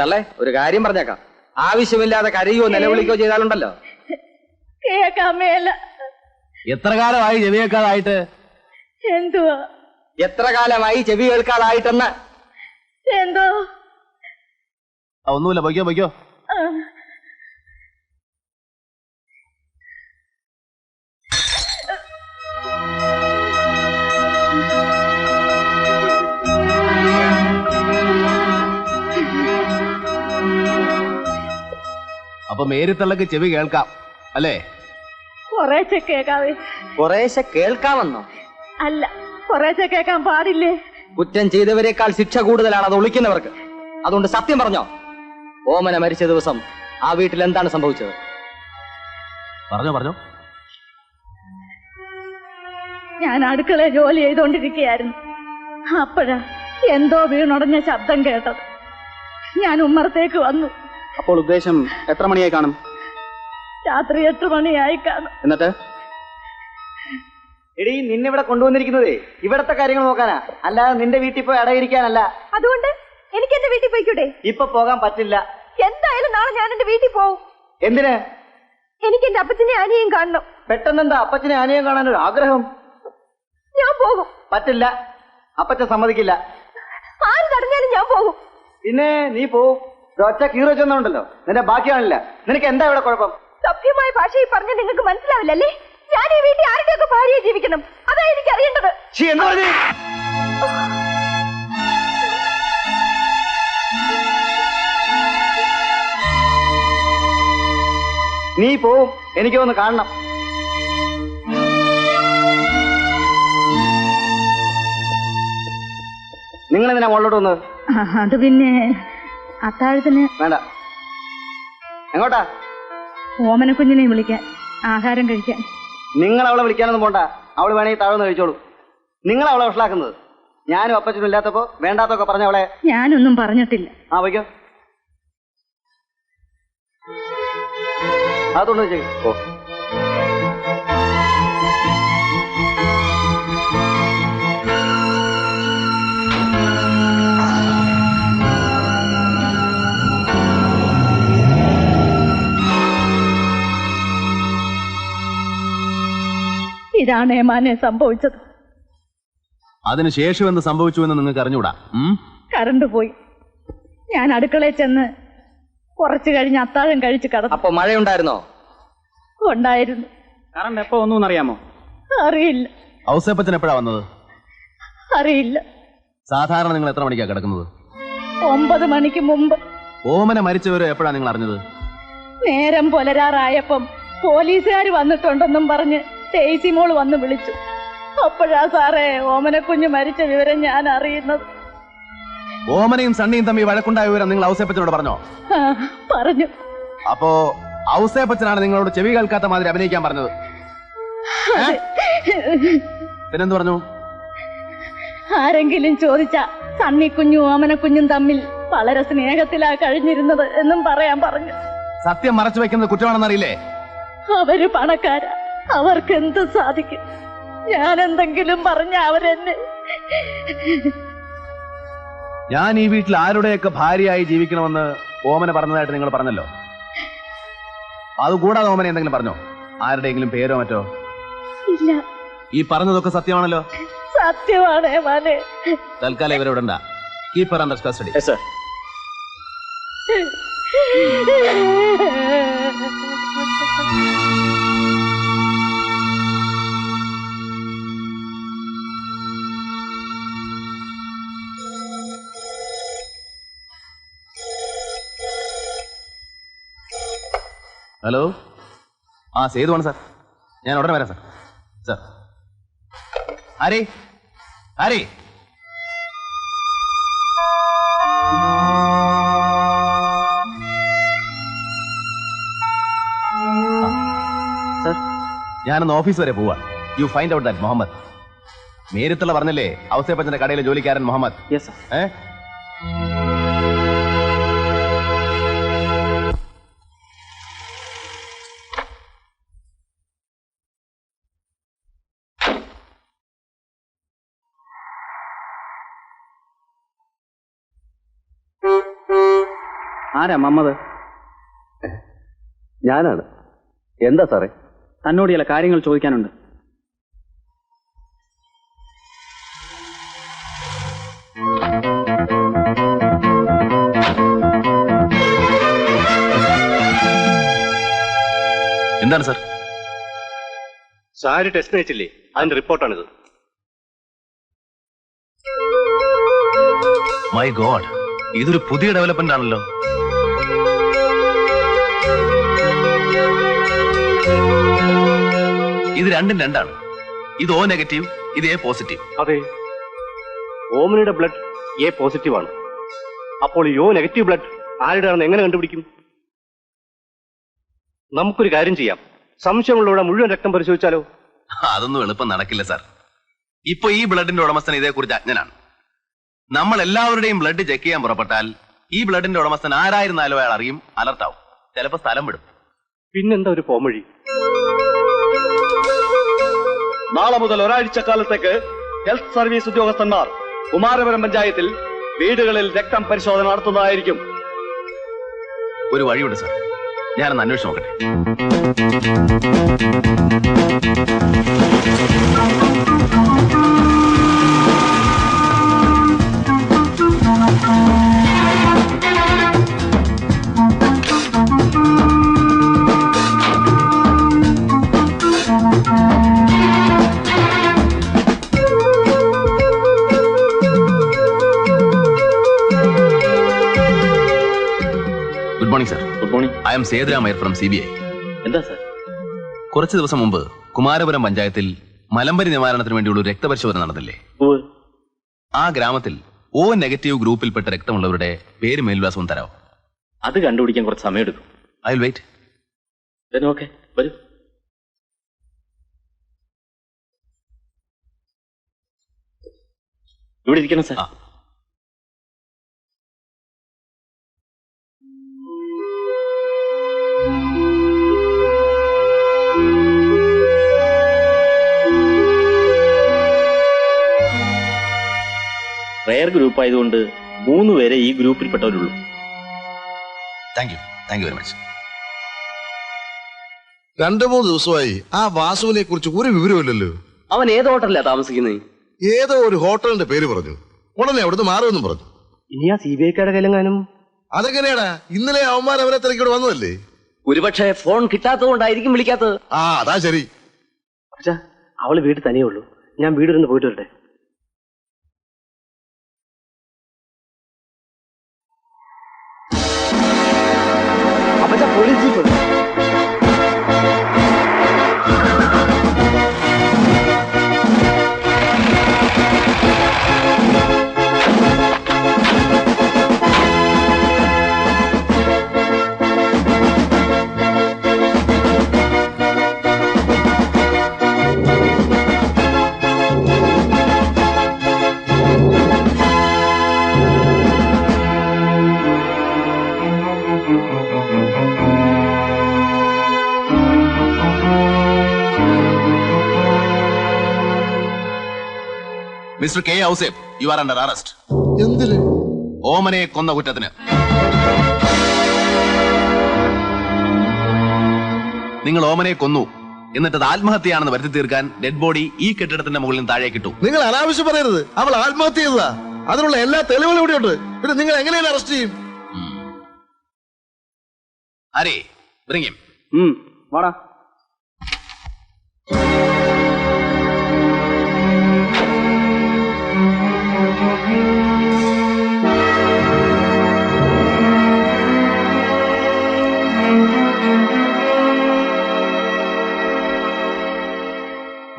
തള്ളേ, ഒരു കാര്യം പറഞ്ഞേക്കാം. ആവശ്യമില്ലാതെ കരയോ നിലവിളിക്കോ ചെയ്താലുണ്ടല്ലോ. കേക്കാമേല. എത്ര കാലമായി ചെവി കേൾക്കാതായിട്ട്? എന്തുവാ എത്ര കാലമായി ചെവി കേൾക്കാതായിട്ടെന്ന്? എന്തോ ഒന്നുമില്ല, പൊയ്ക്കോ പൊയ്ക്കോ. അപ്പൊ മേരിത്തള്ളക്ക് ചെവി കേൾക്കാം അല്ലേ? കുറേശ്ശെ കേക്കാവേ. കുറേശ്ശെ കേൾക്കാമെന്നോ? അല്ല, കുറേശ്ശെ കേൾക്കാൻ പാടില്ലേ? കുറ്റം ചെയ്തവരെക്കാൾ ശിക്ഷ കൂടുതലാണ് അത് ഒളിക്കുന്നവർക്ക്. അതുകൊണ്ട് സത്യം പറഞ്ഞോ, ഓമന മരിച്ച ദിവസം ആ വീട്ടിൽ എന്താണ് സംഭവിച്ചത്? പറഞ്ഞോ പറഞ്ഞോ. ഞാൻ അടുക്കളയിൽ ജോലി ചെയ്തോണ്ടിരിക്കുകയായിരുന്നു. അപ്പോഴാ എന്തോ വീണുടഞ്ഞ ശബ്ദം കേട്ടത്. ഞാൻ ഉമ്മറത്തേക്ക് വന്നു. അപ്പോൾ ഉദ്ദേശം എത്ര മണിയായി കാണും? രാത്രി 8 മണിയായി കാണും. എന്നിട്ട് എടീ, നിന്നിവിടെ കൊണ്ടുവന്നിരിക്കുന്നതേ ഇവിടത്തെ കാര്യങ്ങൾ നോക്കാനാ, അല്ലാതെ നിന്റെ വീട്ടിൽ പോയി അടയിരിക്കാനല്ല. അതുകൊണ്ട് എനിക്ക് എന്റെ വീട്ടിൽ പോയിക്കൂടെ? ഇപ്പൊ പോകാൻ പറ്റില്ല. എന്തായാലും നാളെ ഞാൻ എന്റെ വീട്ടിൽ പോവും. എന്തിന്? എനിക്ക് എന്റെ അപ്പച്ചനെ അനിയും കാണണം. പെട്ടെന്നെന്താ അപ്പച്ചനെ അനിയം കാണാനൊരു ആഗ്രഹം? ഞാൻ പോകും. പറ്റില്ല, അപ്പച്ചൻ സമ്മതിക്കില്ല. ആര് തടഞ്ഞാലും ഞാൻ പോകും. പിന്നെ നീ പോവും. ഒറ്റ കീറോ ചെന്നുണ്ടല്ലോ, നിന്റെ ബാക്കിയാണില്ല. നിനക്ക് എന്താ ഇവിടെ കുഴപ്പം? സഭ്യമായ ഭാഷയിൽ പറഞ്ഞാൽ നിങ്ങൾക്ക് മനസ്സിലാവില്ലല്ലേ? ഞാൻ ഈ വീട്ടിൽ ആരുടെയൊക്കെ ഭാര്യയെ ജീവിക്കണം, അതാ എനിക്ക് അറിയേണ്ടത്. നീ പോവും, എനിക്കൊന്ന് കാണണം. നിങ്ങൾ എന്തിനാ മുകളിലോട്ട് വന്നത്? അത് പിന്നെ അത്താഴത്തിന്. വേണ്ട. എങ്ങോട്ടാ? ഓമന കുഞ്ഞിനെ വിളിക്കാൻ, ആഹാരം കഴിക്കാൻ. നിങ്ങൾ അവളെ വിളിക്കാനൊന്നും പോണ്ട. അവള് വേണമെങ്കിൽ താഴെന്ന് കഴിച്ചോളൂ. നിങ്ങൾ അവളെ വഷളാക്കുന്നത്. ഞാനും അപ്പച്ചനും ഇല്ലാത്തപ്പോ വേണ്ടാത്തൊക്കെ പറഞ്ഞ അവളെ. ഞാനൊന്നും പറഞ്ഞിട്ടില്ല. ആ വയ്ക്കോ, അതുകൊണ്ട് ചെയ്യും. ഓ, ഇതാണ് ഏമാനെ സംഭവിച്ചത്. അതിനുശേഷം എന്ത് സംഭവിച്ചു എന്ന് നിങ്ങൾക്ക് അറിഞ്ഞൂടാ? കറണ്ട് പോയി. ഞാൻ അടുക്കളയിൽ ചെന്ന് കുറച്ചു കഴിഞ്ഞ് അത്താഴം കഴിച്ച് കിടന്നു. അപ്പൊ മഴയുണ്ടായിരുന്നോ? ഉണ്ടായിരുന്നു. കറണ്ട് എപ്പോ ഒന്നും അറിയാമോ? അറിയില്ല. ഔസേപ്പച്ചൻ എപ്പോഴാ വന്നത്? അറിയില്ല. സാധാരണ നിങ്ങൾ എത്ര മണിക്കാ കിടക്കുന്നത്? 9 മണിക്ക് മുമ്പ്. ഓമന മരിച്ചവരോ എപ്പോഴാ നിങ്ങൾ അറിഞ്ഞത്? നേരം പുലരാറായപ്പം പോലീസുകാർ വന്നിട്ടുണ്ടെന്നും പറഞ്ഞ് ടേസി മോൾ വന്ന് വിളിച്ചു. അപ്പോഴാ സാറേ ഓമനക്കുഞ്ഞ് മരിച്ച വിവരം ഞാൻ അറിയുന്നത്. ഓമനയും സണ്ണിയും തമ്മിൽ വഴക്കുണ്ടായ വിവരം നിങ്ങൾ ഔസേപ്പച്ചനോട് പറഞ്ഞോ? പറഞ്ഞു. അപ്പോ ഔസേപ്പച്ചനാണ് നിങ്ങളോട് ചെവി കേൾക്കാത്ത മാതിരി അഭിനയിക്കാൻ പറഞ്ഞത്. പിന്നെന്ത് പറഞ്ഞു? ആരെങ്കിലും ചോദിച്ചാ സണ്ണിക്കുഞ്ഞും ഓമനക്കുഞ്ഞും തമ്മിൽ വളരെ സ്നേഹത്തിലാ കഴിഞ്ഞിരുന്നത് എന്നും പറയാൻ പറഞ്ഞു. സത്യം മറച്ചു വെക്കുന്നത് കുറ്റമാണെന്നറിയില്ലേ? അവര് പണക്കാരാ, അവർക്ക് എന്ത് സാധിക്കും? ഞാൻ എന്തെങ്കിലും പറഞ്ഞ അവരെന്നെ. ഞാൻ ഈ വീട്ടിൽ ആരുടെയൊക്കെ ഭാര്യയായി ജീവിക്കണമെന്ന് ഓമന പറഞ്ഞതായിട്ട് നിങ്ങൾ പറഞ്ഞല്ലോ. അതുകൂടാതെ ഓമന എന്തെങ്കിലും പറഞ്ഞോ? ആരുടെയെങ്കിലും പേരോ മറ്റോ? ഇല്ല. ഈ പറഞ്ഞതൊക്കെ സത്യമാണല്ലോ? സത്യമാണ് ഏമാനെ. തൽക്കാലം ഇവരെ വിടണ്ട. Keep her under custody. Yes sir. Hello, സേതുവാണ് സാർ. ഞാൻ ഉടനെ വരാം സാർ. സാർ ആരേ ആരേ ഞാനൊന്ന് ഓഫീസ് വരെ പോവാ. You find out that Muhammad. മേരിത്തുള്ള പറഞ്ഞല്ലേ ഔസേപ്പച്ചന്റെ കടയിലെ ജോലിക്കാരൻ മുഹമ്മദ്? Yes sir. ആരാ മമ്മദ്? ഞാനാണ്. എന്താ സാറേ? തന്നോട് ചില കാര്യങ്ങൾ ചോദിക്കാനുണ്ട്. എന്താണ് സാർ? സാരി ടെസ്റ്റ് അയച്ചില്ലേ, അതിന്റെ റിപ്പോർട്ടാണിത്. മൈ ഗോഡ്, ഇതൊരു പുതിയ ഡെവലപ്മെന്റ് ആണല്ലോ. ഇത് രണ്ടും രണ്ടാണ്. ഇത് O നെഗറ്റീവ്, ഇത് A പോസിറ്റീവ്. അതെ, ഓമനയുടെ ബ്ലഡ് A പോസിറ്റീവ് ആണ്. അപ്പോൾ ഈ O നെഗറ്റീവ് ബ്ലഡ് ആരുടെയാണെന്ന് എങ്ങനെ കണ്ടുപിടിക്കും? നമുക്കൊരു കാര്യം ചെയ്യാം, സംശയമുള്ളവരുടെ മുഴുവൻ രക്തം പരിശോധിച്ചാലോ? അതൊന്നും എളുപ്പം നടക്കില്ല സാർ. ഇപ്പൊ ഈ ബ്ലഡിന്റെ ഉടമസ്ഥൻ ഇതേക്കുറിച്ച് അജ്ഞനാണ്. നമ്മൾ എല്ലാവരുടെയും ബ്ലഡ് ചെക്ക് ചെയ്യാൻ പുറപ്പെട്ടാൽ ഈ ബ്ലഡിന്റെ ഉടമസ്ഥൻ ആരായിരുന്നാലും അയാൾ അറിയും, അലർട്ടാവും, ചിലപ്പോ സ്ഥലം വിടും. പിന്നെന്താ ഒരു പോംവഴി? നാളെ മുതൽ ഒരാഴ്ചക്കാലത്തേക്ക് ഹെൽത്ത് സർവീസ് ഉദ്യോഗസ്ഥന്മാർ കുമാരപുരം പഞ്ചായത്തിൽ വീടുകളിൽ രക്തം പരിശോധന നടത്തുന്നതായിരിക്കും. ഒരു വഴിയുണ്ട് സാർ, ഞാനൊന്ന് അന്വേഷിച്ച് നോക്കട്ടെ. Good morning sir. Good morning. I M Sethuram Iyer from CBI. എന്താ സാർ? കുറച്ച് ദിവസം മുമ്പ് കുമാരപുരം പഞ്ചായത്തിൽ മലമ്പനി നിവാരണത്തിന് വേണ്ടിയുള്ള ഒരു രക്തപരിശോധന നടന്നില്ലേ? ആ ഗ്രാമത്തിൽ O നെഗറ്റീവ് ഗ്രൂപ്പിൽപ്പെട്ട രക്തമുള്ളവരുടെ പേര് മേൽവിലാസവും തരാമോ? അത് കണ്ടുപിടിക്കാൻ കുറച്ച് സമയം എടുക്കും. I will wait. ഓക്കെ, വരൂ. ഇവിടെ ഇരിക്കണം സാർ. റെയർ ഗ്രൂപ്പ് ആയതുകൊണ്ട് 3 പേരെ ഈ ഗ്രൂപ്പിൽപ്പെട്ടവരുള്ളൂ. Thank you very much. 2-3 ദിവസമായി ആ വാസുവിനെ കുറിച്ച് ഒരു വിവരമില്ലല്ലോ. അവൻ ഏത് ഹോട്ടലിലാ താമസിക്കുന്നത്? ഏതോ ഒരു ഹോട്ടലിന്റെ പേര് പറഞ്ഞു, ഉടനെ അവിടുന്ന് മാറുമെന്നും പറഞ്ഞു. ഇനി ആ CBI-ക്കാരുടെ കയ്യിലെങ്ങാനും? അതെങ്ങനെയാടാ? ഇന്നലെ അവന്മാർ അവരെ തിരക്കിവിടെ വന്നതല്ലേ? ഒരുപക്ഷെ ഫോൺ കിട്ടാത്തത് കൊണ്ടായിരിക്കും വിളിക്കാത്തത്. ആ, അതാ ശരി. പക്ഷേ അവള് വീട്ടിൽ തനിയേ ഉള്ളൂ. ഞാൻ വീടിരുന്ന് പോയിട്ട് വരട്ടെ. Police jeep. Mister K. Ouseph, you are under arrest. എന്തിന്? ഓമനയെ കൊന്ന കുറ്റത്തിന്. നിങ്ങൾ ഓമനയെ കൊന്നു, എന്നിട്ട് അത് ആത്മഹത്യയാണെന്ന് വരുത്തി തീർക്കാൻ ഡെഡ് ബോഡി ഈ കെട്ടിടത്തിന്റെ മുകളിൽ താഴേക്കിട്ടു. നിങ്ങൾ അനാവശ്യം പറയരുത്. അവൾ ആത്മഹത്യ ചെയ്തതാ. അതിനുള്ള എല്ലാ തെളിവുകളും ഇവിടെയുണ്ട്. പിന്നെ നിങ്ങൾ എങ്ങനെയാണ് അറസ്റ്റ് ചെയ്യും? ആരേ bring him. വാടാ.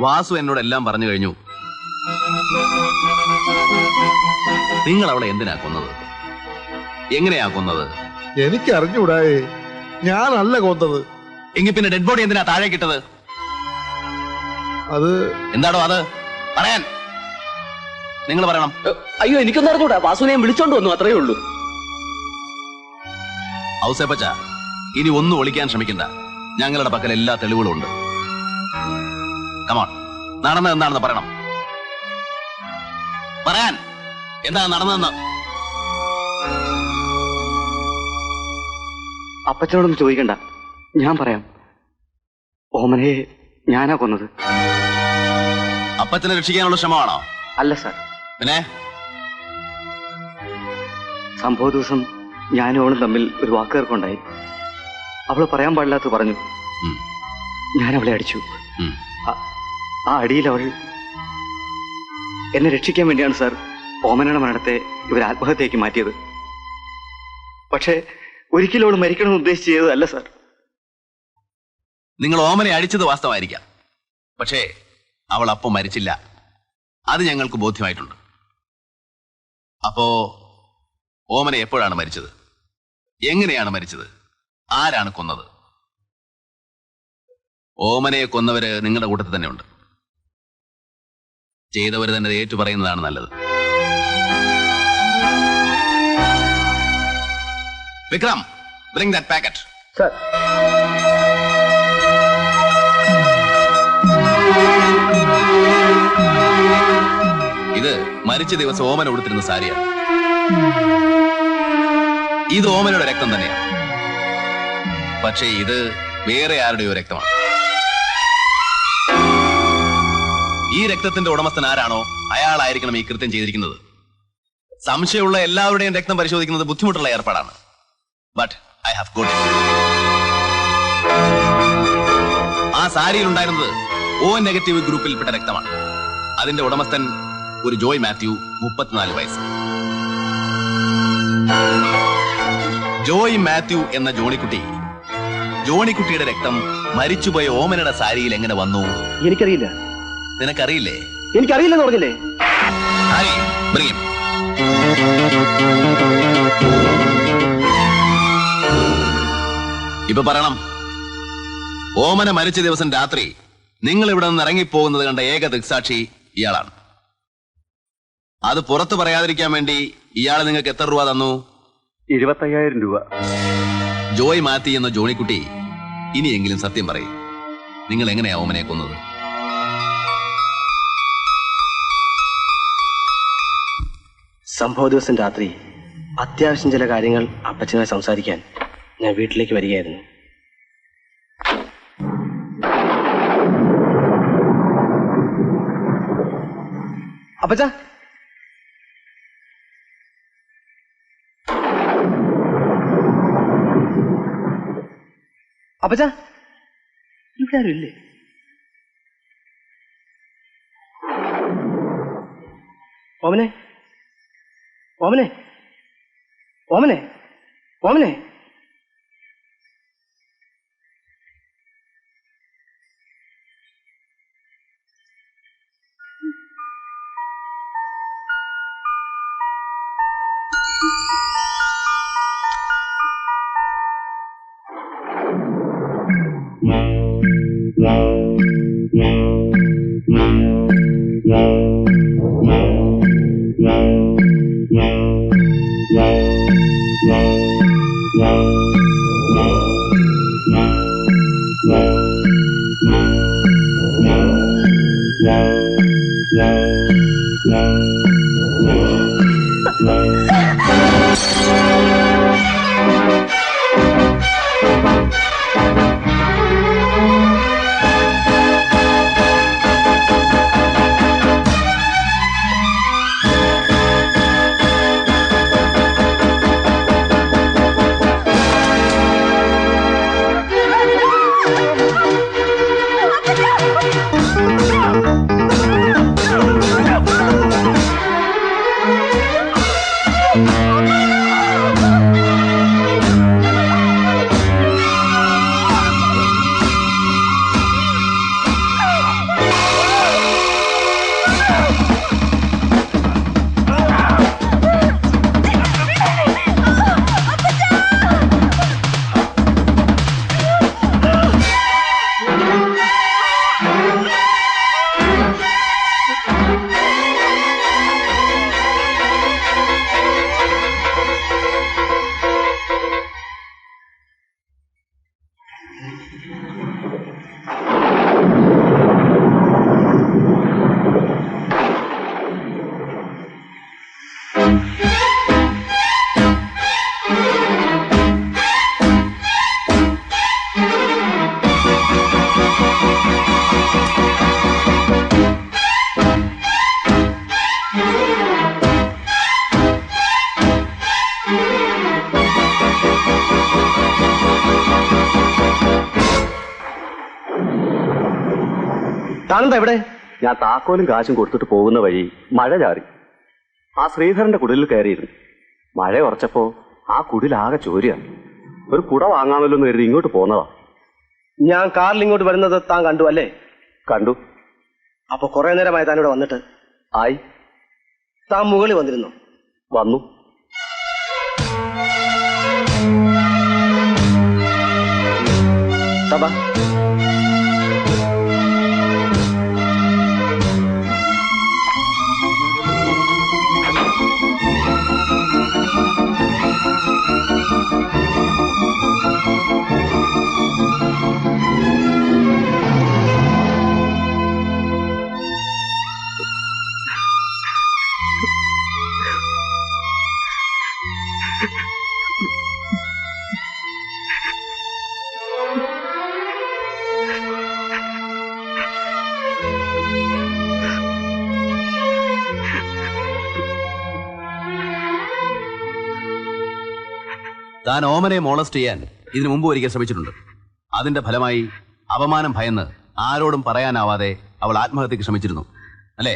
വാസു എന്നോട് എല്ലാം പറഞ്ഞു കഴിഞ്ഞു. നിങ്ങൾ അവളെ എന്തിനാ കൊന്നത്? എങ്ങനെയാ കൊന്നത്? എനിക്ക് അറിഞ്ഞൂടായേ. ഞാനല്ല കൊന്നത്. എങ്കിൽ പിന്നെ ഡെഡ് ബോഡി എന്തിനാ താഴേക്കിട്ടത്? അത് എന്താണോ അത് പറയാൻ? നിങ്ങൾ പറയണം. അയ്യോ, എനിക്കൊന്നും അറിഞ്ഞൂടാ. വാസുവിനെ വിളിച്ചോണ്ട് വന്നു, അത്രയേ ഉള്ളൂ. ഔസേപ്പച്ച, ഇനി ഒന്നും ഒളിക്കാൻ ശ്രമിക്കണ്ട. ഞങ്ങളുടെ പക്കൽ എല്ലാ തെളിവുകളും ഉണ്ട്. കമോൺ, നടന്നത് എന്താണെന്ന് പറയണം. പറയാൻ എന്താണ് നടന്നതെന്ന്. അപ്പച്ചനോടൊന്നും ചോദിക്കണ്ട, ഞാൻ പറയാം. ഓമനയെ ഞാനാ കൊന്നത്. അപ്പച്ചനെ രക്ഷിക്കാനുള്ള ശ്രമമാണോ? അല്ല സാർ. പിന്നെ സംഭവ ദിവസം ഞാനും അവളും തമ്മിൽ ഒരു വാക്കുകേർക്കുണ്ടായി. അവള് പറയാൻ പാടില്ലാത്ത പറഞ്ഞു. ഞാൻ അവളെ അടിച്ചു. ആ അടിയിൽ അവൾ എന്നെ രക്ഷിക്കാൻ വേണ്ടിയാണ് സാർ ഓമനയുടെ മരണത്തെ ഇവർ ആത്മഹത്യയ്ക്ക് മാറ്റിയത്. പക്ഷേ ഒരിക്കലും അവൾ മരിക്കണമെന്ന് ഉദ്ദേശിച്ച് ചെയ്തതല്ല സാർ. നിങ്ങൾ ഓമനെ അടിച്ചത് വാസ്തവമായിരിക്കാം, പക്ഷേ അവൾ അപ്പം മരിച്ചില്ല. അത് ഞങ്ങൾക്ക് ബോധ്യമായിട്ടുണ്ട്. അപ്പോ ഓമന എപ്പോഴാണ് മരിച്ചത്? എങ്ങനെയാണ് മരിച്ചത്? ആരാണ് കൊന്നത്? ഓമനയെ കൊന്നവര് നിങ്ങളുടെ കൂട്ടത്തിൽ തന്നെ ഉണ്ട്. ചെയ്തവര് തന്നെ ഏറ്റു പറയുന്നതാണ് നല്ലത്. Vikram, bring that packet. Sir. ഇത് മരിച്ച ദിവസം ഓമന ഉടുത്തിരുന്ന സാരിയാണ്. ഇത് ഓമനയുടെ രക്തം തന്നെയാണ്. പക്ഷേ ഇത് വേറെ ആരുടെയോ രക്തമാണ്. ഈ രക്തത്തിന്റെ ഉടമസ്ഥൻ ആരാണോ അയാളായിരിക്കണം ഈ കൃത്യം ചെയ്തിരിക്കുന്നത്. സംശയമുള്ള എല്ലാവരുടെയും രക്തം പരിശോധിക്കുന്നത് ബുദ്ധിമുട്ടുള്ള ഏർപ്പാടാണ്. But I have got it. ആ സാരിയിൽ ഉണ്ടായിരുന്നത് O നെഗറ്റീവ് ഗ്രൂപ്പിൽപ്പെട്ട രക്തമാണ്. അതിന്റെ ഉടമസ്ഥൻ ഒരു ജോയ് മാത്യു, 34 വയസ്സ്. ജോയ് മാത്യു എന്ന ജോണിക്കുട്ടിയുടെ രക്തം മരിച്ചുപോയ ഓമനയുടെ സാരിയിൽ എങ്ങനെ വന്നു? എനിക്കറിയില്ല. നിനക്കറിയില്ലേ? എനിക്കറിയില്ലെന്ന് പറഞ്ഞില്ലേ? ഇപ്പൊ പറയണം. ഓമന മരിച്ച ദിവസം രാത്രി നിങ്ങൾ ഇവിടെ നിന്ന് ഇറങ്ങിപ്പോകുന്നത് കണ്ട ഏക ദൃക്സാക്ഷി ഇയാളാണ്. അത് പുറത്തു പറയാതിരിക്കാൻ വേണ്ടി ഇയാൾ നിങ്ങൾക്ക് എത്ര രൂപ തന്നു? 25,000 രൂപ. ജോയ് മാത്യു എന്ന ജോണിക്കുട്ടി ഇനിയെങ്കിലും സത്യം പറയും. നിങ്ങൾ എങ്ങനെയാ ഓമനയെ കൊന്നത്? സംഭവ ദിവസം രാത്രി അത്യാവശ്യം ചില കാര്യങ്ങൾ അപ്പച്ചനുമായി സംസാരിക്കാൻ ഞാൻ വീട്ടിലേക്ക് വരികയായിരുന്നു. അപ്പച്ച, അപ്പച്ച, ഇവിടെ ആരും ഇല്ലേ? ഓമനെ, ഓമനെ, ഓമനെ, ഓമനെ. കാണുന്നത് എവിടെ? ഞാൻ താക്കോലും കാശും കൊടുത്തിട്ട് പോകുന്ന വഴി മഴ ചാറി. ആ ശ്രീധരന്റെ കുടിലിൽ കയറിയിരുന്നു. മഴ ഉറച്ചപ്പോ ആ കുടിലാകെ ചോരിയാണ്. ഒരു കുട വാങ്ങാമല്ലോ എന്ന് കരുതി ഇങ്ങോട്ട് പോന്നതാ. ഞാൻ കാറിൽ ഇങ്ങോട്ട് വരുന്നത് താൻ കണ്ടു അല്ലേ? കണ്ടു. അപ്പൊ കുറെ നേരമായി താൻ ഇവിടെ വന്നിട്ട്? ആയി. താൻ മുകളിൽ വന്നിരുന്നു? വന്നു. സഭ താൻ ഓമനെ മോളസ്റ്റ് ചെയ്യാൻ ഇതിനു മുമ്പ് ഒരിക്കൽ ശ്രമിച്ചിട്ടുണ്ട്. അതിന്റെ ഫലമായി അപമാനം ഭയന്ന് ആരോടും പറയാനാവാതെ അവൾ ആത്മഹത്യക്ക് ശ്രമിച്ചിരുന്നു അല്ലേ?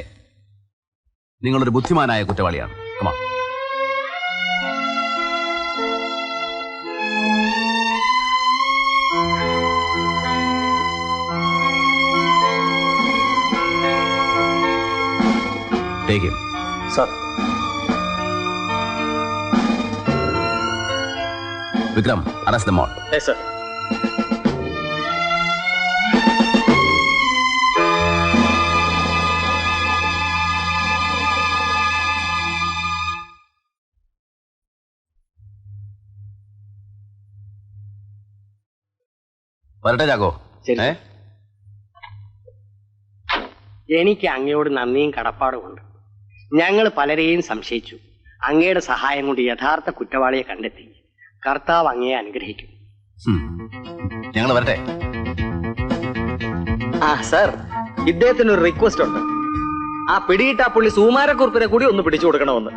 നിങ്ങളൊരു ബുദ്ധിമാനായ കുറ്റവാളിയാണ്. കമാ. Take him. Sir. Vikram, arrest them all. Yes, sir. വരട്ടെ ചാക്കോ. ശരി. എനിക്ക് അങ്ങയോട് നന്ദിയും കടപ്പാടുമുണ്ട്. ഞങ്ങൾ പലരെയും സംശയിച്ചു. അങ്ങയുടെ സഹായം കൊണ്ട് യഥാർത്ഥ കുറ്റവാളിയെ കണ്ടെത്തി. കർത്താവ് അങ്ങയെ അനുഗ്രഹിക്കും. ഞങ്ങൾ വരട്ടെ. ആ സാർ, ഇദ്ദേഹത്തിന് ഒരു റിക്വസ്റ്റ് ഉണ്ട്. ആ പിടിയിട്ട പുള്ളി സുകുമാരക്കുറുപ്പിനെ കൂടി ഒന്ന് പിടിച്ചു കൊടുക്കണമെന്ന്.